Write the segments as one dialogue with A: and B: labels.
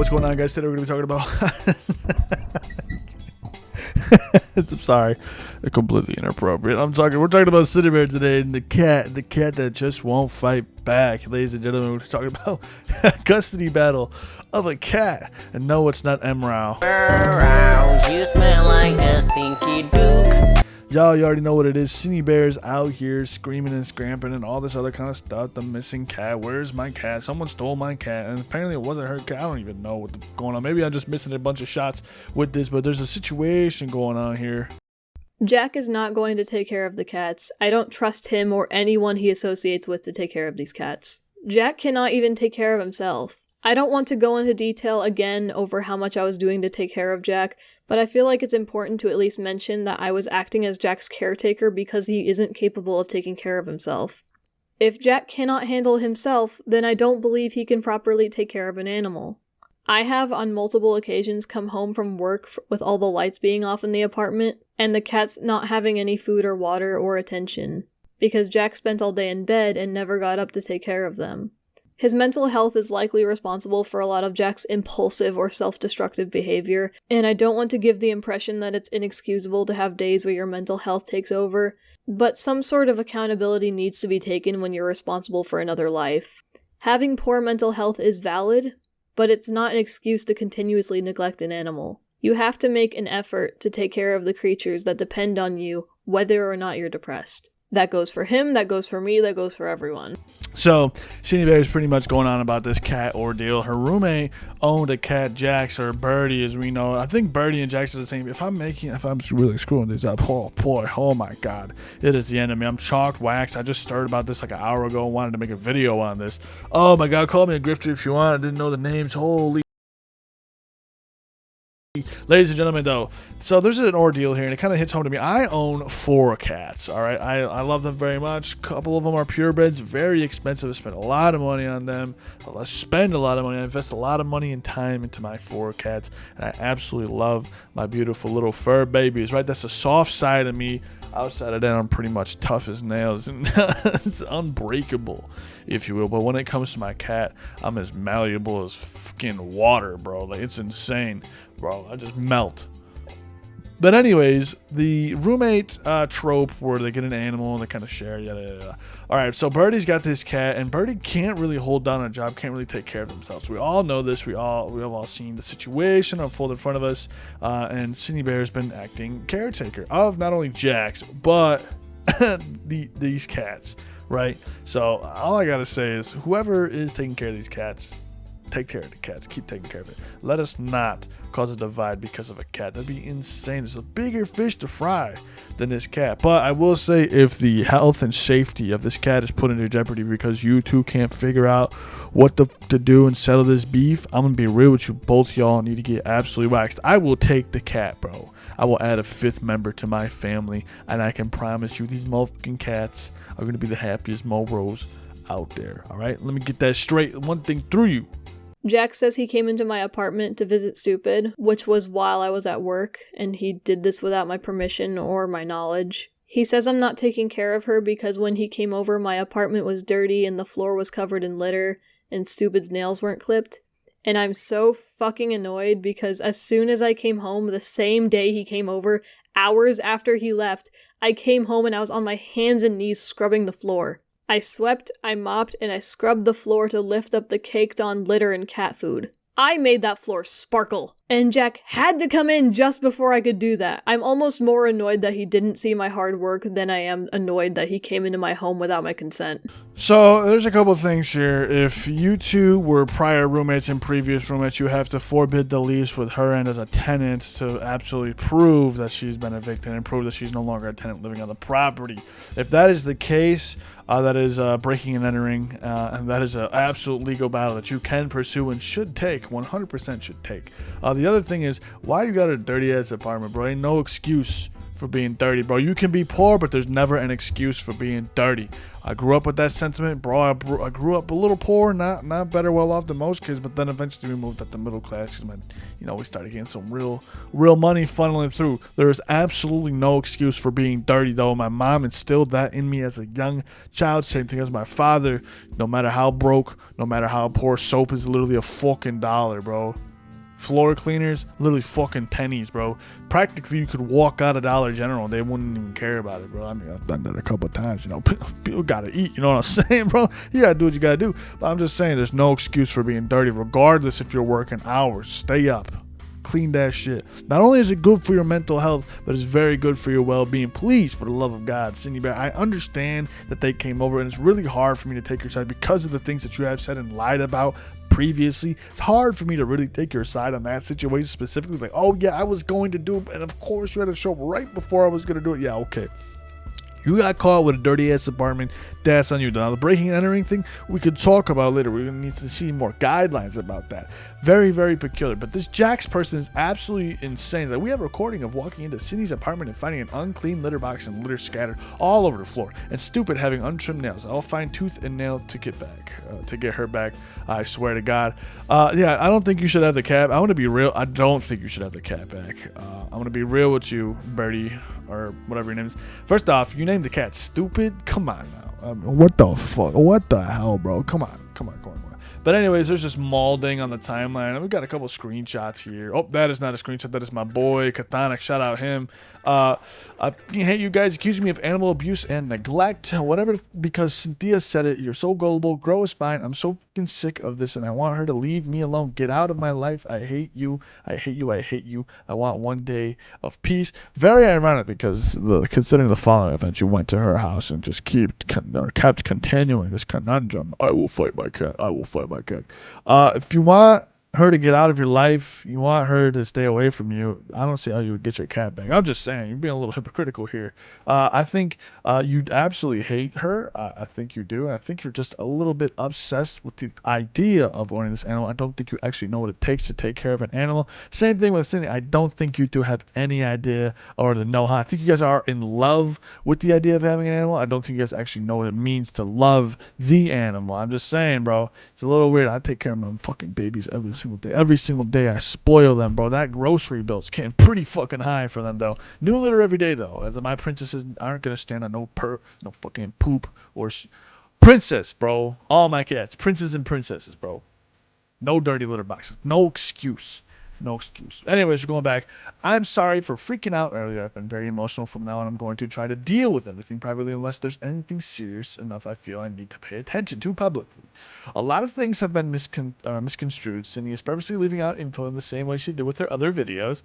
A: what's going on, guys? Today we're going to be talking about... I'm sorry. They're completely inappropriate. We're talking about Synnibear today, and the cat that just won't fight back. Ladies and gentlemen, we're talking about a custody battle of a cat. And no, it's not Mrow.
B: You smell like a stinky duke.
A: Y'all, you already know what it is. Synnibear's out here screaming and scramping and all this other kind of stuff. The missing cat. Where's my cat? Someone stole my cat. And apparently it wasn't her cat. I don't even know what's going on. Maybe I'm just missing a bunch of shots with this, but there's a situation going on here.
C: Jack is not going to take care of the cats. I don't trust him or anyone he associates with to take care of these cats. Jack cannot even take care of himself. I don't want to go into detail again over how much I was doing to take care of Jack, but I feel like it's important to at least mention that I was acting as Jack's caretaker because he isn't capable of taking care of himself. If Jack cannot handle himself, then I don't believe he can properly take care of an animal. I have on multiple occasions come home from work with all the lights being off in the apartment, and the cats not having any food or water or attention, because Jack spent all day in bed and never got up to take care of them. His mental health is likely responsible for a lot of Jack's impulsive or self-destructive behavior, and I don't want to give the impression that it's inexcusable to have days where your mental health takes over, but some sort of accountability needs to be taken when you're responsible for another life. Having poor mental health is valid, but it's not an excuse to continuously neglect an animal. You have to make an effort to take care of the creatures that depend on you, whether or not you're depressed. That goes for him, that goes for me, that goes for everyone.
A: So, Synnibear is pretty much going on about this cat ordeal. Her roommate owned a cat, Jax, or Birdie, as we know. I think Birdie and Jax are the same. If I'm really screwing this up, oh boy, oh my god, it is the end of me. I'm chalked wax. I just started about this like an hour ago and wanted to make a video on this. Oh my god, call me a grifter if you want. I didn't know the names. Holy. Ladies and gentlemen, though, so there's an ordeal here, and it kind of hits home to me. I own 4 cats, all right? I love them very much. A couple of them are purebreds, very expensive. I spend a lot of money on them. I spend a lot of money. I invest a lot of money and time into my 4 cats, and I absolutely love my beautiful little fur babies, right? That's the soft side of me. Outside of that, I'm pretty much tough as nails, and it's unbreakable, if you will. But when it comes to my cat, I'm as malleable as fucking water, bro. Like, it's insane, bro. I just melt. But anyways, the roommate trope where they get an animal and they kind of share, yada, yada, yada. All right, so Birdie's got this cat, and Birdie can't really hold down a job, can't really take care of themselves. We all know this. We have all seen the situation unfold in front of us, and Synnibear has been acting caretaker of not only Jax, but these cats, right? So all I got to say is whoever is taking care of these cats, take care of the cats. Keep taking care of it. Let us not cause a divide because of a cat. That'd be insane. There's a bigger fish to fry than this cat. But I will say, if the health and safety of this cat is put into jeopardy because you two can't figure out what to do and settle this beef, I'm going to be real with you. Both y'all need to get absolutely waxed. I will take the cat, bro. I will add a 5th member to my family, and I can promise you these motherfucking cats are going to be the happiest Mrows out there. All right? Let me get that straight. One thing through you.
C: Jack says he came into my apartment to visit Stupid, which was while I was at work, and he did this without my permission or my knowledge. He says I'm not taking care of her because when he came over, my apartment was dirty and the floor was covered in litter, and Stupid's nails weren't clipped. And I'm so fucking annoyed because as soon as I came home, the same day he came over, hours after he left, I came home and I was on my hands and knees scrubbing the floor. I swept, I mopped, and I scrubbed the floor to lift up the caked-on litter and cat food. I made that floor sparkle, and Jack had to come in just before I could do that. I'm almost more annoyed that he didn't see my hard work than I am annoyed that he came into my home without my consent.
A: So there's a couple things here. If you two were prior roommates and previous roommates, you have to forbid the lease with her and as a tenant to absolutely prove that she's been evicted and prove that she's no longer a tenant living on the property. If that is the case, that is breaking and entering, and that is an absolute legal battle that you can pursue and should take, 100% should take. The other thing is, why you got a dirty ass apartment, bro? Ain't no excuse for being dirty, bro. You can be poor, but there's never an excuse for being dirty. I grew up with that sentiment, bro. I grew up a little poor, not better well off than most kids, but then eventually we moved up to middle class because, we started getting some real money funneling through. There is absolutely no excuse for being dirty, though. My mom instilled that in me as a young child. Same thing as my father. No matter how broke, no matter how poor, soap is literally a fucking dollar, bro. Floor cleaners, literally fucking pennies, bro. Practically, you could walk out of Dollar General and they wouldn't even care about it, bro. I mean, I've done that a couple of times, you know. People gotta eat, you know what I'm saying, bro? You gotta do what you gotta do. But I'm just saying, there's no excuse for being dirty, regardless if you're working hours. Stay up. Clean that shit. Not only is it good for your mental health, but it's very good for your well-being. Please, for the love of God, Synnibear, I understand that they came over, and it's really hard for me to take your side because of the things that you have said and lied about previously. It's hard for me to really take your side on that situation specifically. Like, oh yeah, I was going to do it, and of course you had to show up right before I was going to do it. Yeah, okay. You got caught with a dirty ass apartment. That's on you. Now the breaking and entering thing we could talk about later. We're gonna need to see more guidelines about that. Very, very peculiar. But this Jax person is absolutely insane. Like, we have a recording of walking into Sydney's apartment and finding an unclean litter box and litter scattered all over the floor. And stupid having untrimmed nails. I'll find tooth and nail to get back, to get her back. I swear to God. Yeah, I don't think you should have the cat. I want to be real. I don't think you should have the cat back. I'm gonna be real with you, Birdie, or whatever your name is. First off, you named the cat stupid. Come on now. What the fuck? What the hell, bro? Come on. But anyways, there's just molding on the timeline. And we got a couple screenshots here. Oh, that is not a screenshot. That is my boy, Kathonic. Shout out him. I hate you guys accusing me of animal abuse and neglect. Whatever, because Cynthia said it. You're so gullible. Grow a spine. I'm so fucking sick of this, and I want her to leave me alone. Get out of my life. I hate you. I hate you. I hate you. I want one day of peace. Very ironic, because considering the following event, you went to her house and just kept continuing this conundrum. I will fight my cat. I will fight my cat. If you want her to get out of your life, you want her to stay away from you, I don't see how you would get your cat back. I'm just saying, you're being a little hypocritical here. I think you absolutely hate her. I think you do. I think you're just a little bit obsessed with the idea of owning this animal. I don't think you actually know what it takes to take care of an animal. Same thing with Cindy. I don't think you two have any idea or the know how. I think you guys are in love with the idea of having an animal. I don't think you guys actually know what it means to love the animal. I'm just saying, bro. It's a little weird. I take care of my fucking babies every single day. Every single day I spoil them, bro. That grocery bill's getting pretty fucking high for them, though. New litter every day, though. As my princesses aren't gonna stand on no fucking poop or princess, bro. All my cats, princes and princesses, bro. No dirty litter boxes. No excuse. No excuse. Anyways, going back. I'm sorry for freaking out earlier. I've been very emotional. From now on, I'm going to try to deal with everything privately unless there's anything serious enough I feel I need to pay attention to publicly. A lot of things have been misconstrued. Cindy is purposely leaving out info in the same way she did with her other videos,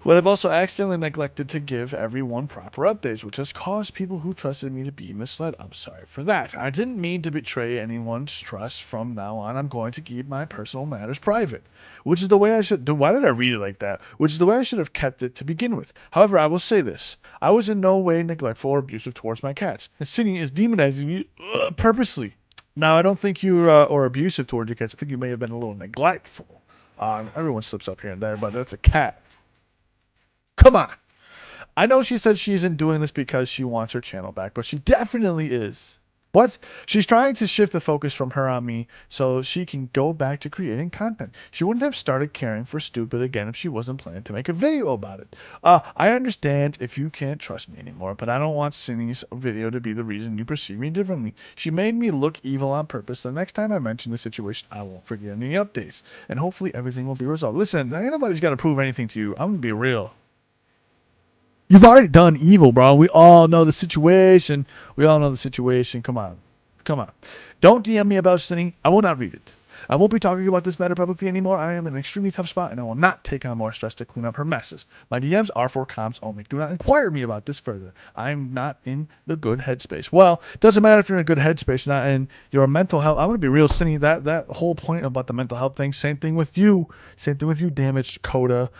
A: but I've also accidentally neglected to give everyone proper updates, which has caused people who trusted me to be misled. I'm sorry for that. I didn't mean to betray anyone's trust. From now on, I'm going to keep my personal matters private, which is the way I should do. Why did I read it like that? Which is the way I should have kept it to begin with. However, I will say this. I was in no way neglectful or abusive towards my cats. And Cindy is demonizing me purposely. Now, I don't think you are abusive towards your cats. I think you may have been a little neglectful. Everyone slips up here and there, but that's a cat. Come on. I know she said she isn't doing this because she wants her channel back, but she definitely is. What? She's trying to shift the focus from her on me so she can go back to creating content. She wouldn't have started caring for stupid again if she wasn't planning to make a video about it. I understand if you can't trust me anymore, but I don't want Cindy's video to be the reason you perceive me differently. She made me look evil on purpose. The next time I mention the situation, I won't forget any updates, and hopefully everything will be resolved. Listen, ain't nobody's got to prove anything to you. I'm gonna be real. You've already done evil, bro. We all know the situation. Come on. Don't DM me about Cindy. I will not read it. I won't be talking about this matter publicly anymore. I am in an extremely tough spot, and I will not take on more stress to clean up her messes. My DMs are for comms only. Do not inquire me about this further. I'm not in the good headspace. Well, it doesn't matter if you're in a good headspace, not in your mental health. I'm going to be real, Cindy. That whole point about the mental health thing, same thing with you, damaged Coda.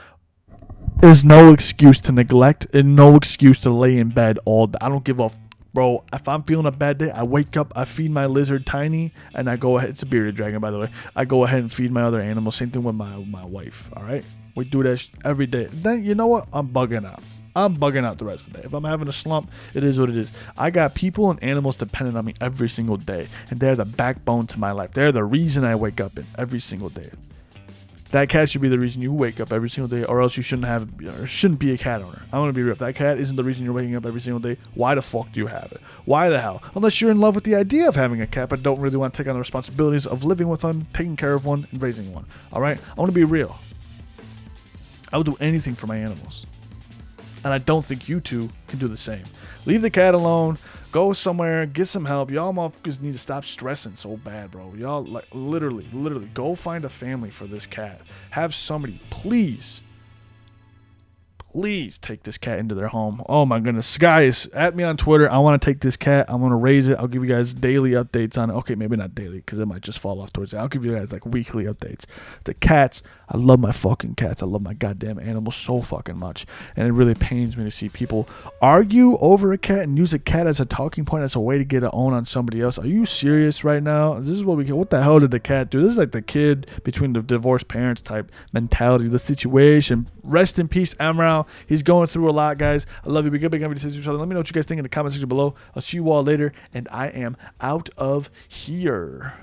A: There's no excuse to neglect and no excuse to lay in bed all day. I don't give a bro. If I'm feeling a bad day, I wake up, I feed my lizard Tiny, and I go ahead. It's a bearded dragon, by the way. I go ahead and feed my other animals. Same thing with my wife. All right, we do that every day. Then you know what? I'm bugging out. The rest of the day. If I'm having a slump, it is what it is. I got people and animals dependent on me every single day, and they're the backbone to my life. They're the reason I wake up in every single day. That cat should be the reason you wake up every single day, or else you shouldn't be a cat owner. I want to be real. If that cat isn't the reason you're waking up every single day, why the fuck do you have it? Why the hell? Unless you're in love with the idea of having a cat, but don't really want to take on the responsibilities of living with one, taking care of one, and raising one. All right? I want to be real. I would do anything for my animals. And I don't think you two can do the same. Leave the cat alone. Go somewhere. Get some help. Y'all motherfuckers need to stop stressing so bad, bro. Y'all, like, literally, go find a family for this cat. Have somebody, please take this cat into their home. Oh my goodness. Guys, at me on Twitter. I want to take this cat. I'm going to raise it. I'll give you guys daily updates on it. Okay, maybe not daily because it might just fall off towards it. I'll give you guys like weekly updates. The cats, I love my fucking cats. I love my goddamn animals so fucking much. And it really pains me to see people argue over a cat and use a cat as a talking point, as a way to get an own on somebody else. Are you serious right now? This is what we get. What the hell did the cat do? This is like the kid between the divorced parents type mentality, the situation. Rest in peace, Mrow. He's going through a lot, guys. I love you. Be good, big happy to see each other. Let me know what you guys think in the comment section below. I'll see you all later, and I am out of here.